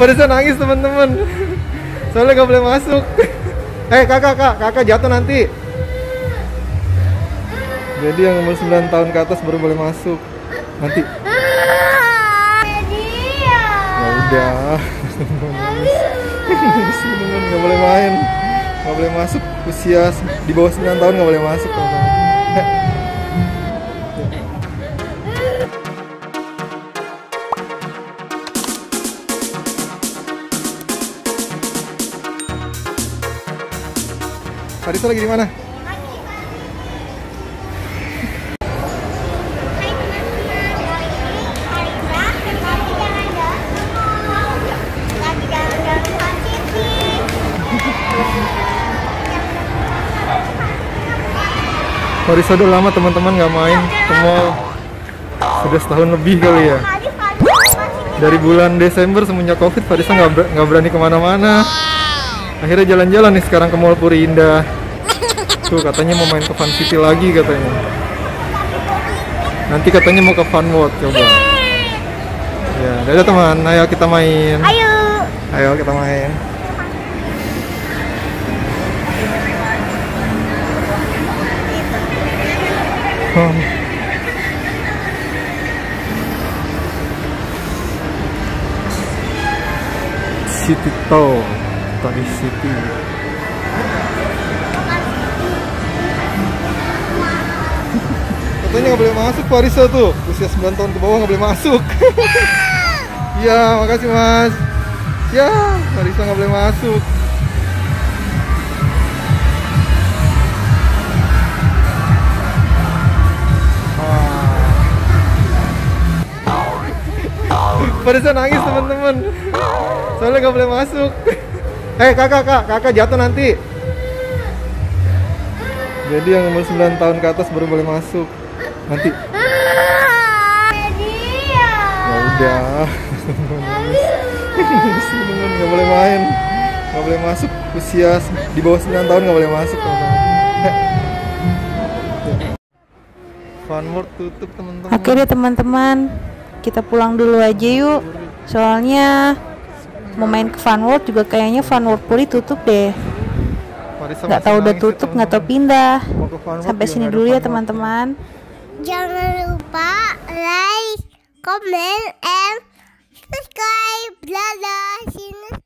Farisa nangis teman-teman. Soalnya gak boleh masuk. Kakak jatuh nanti. Jadi yang umur 9 tahun ke atas baru boleh masuk. Nanti. Ya udah. Teman-teman gak boleh main. Gak boleh masuk. Usia di bawah 9 tahun gak boleh masuk teman-teman. Farisa lagi di mana? Farisa udah lama teman-teman nggak main ke mall. Sudah setahun lebih kali ya. Dari bulan Desember semenjak Covid, Farisa nggak berani kemana-mana. Akhirnya jalan-jalan nih sekarang ke Mall Puri Indah. Tuh katanya mau main ke Fun City lagi katanya. Nanti katanya mau ke Fun World coba. Ya, dadah teman, ayo kita main. Ayo kita main. City Tour, Paris City. Katanya nggak boleh masuk Farisa tuh, usia 9 tahun ke bawah nggak boleh masuk. Iya, makasih mas. Ya, Farisa nggak boleh masuk. Farisa nangis teman-teman. Soalnya nggak boleh masuk. Kakak jatuh nanti. Jadi yang umur 9 tahun ke atas baru boleh masuk. Nanti. Ya udah. Teman-teman nggak boleh main. Nggak boleh masuk. Usia di bawah 9 tahun nggak boleh masuk teman-teman. Fun World tutup teman-teman. Oke deh teman-teman, kita pulang dulu aja yuk. Soalnya mau main ke Fun World juga kayaknya Fun World Puri tutup deh. Nggak tahu udah tutup, nggak tahu pindah. Sampai sini dulu ya teman-teman. Jangan lupa like, comment, and subscribe. Dadah.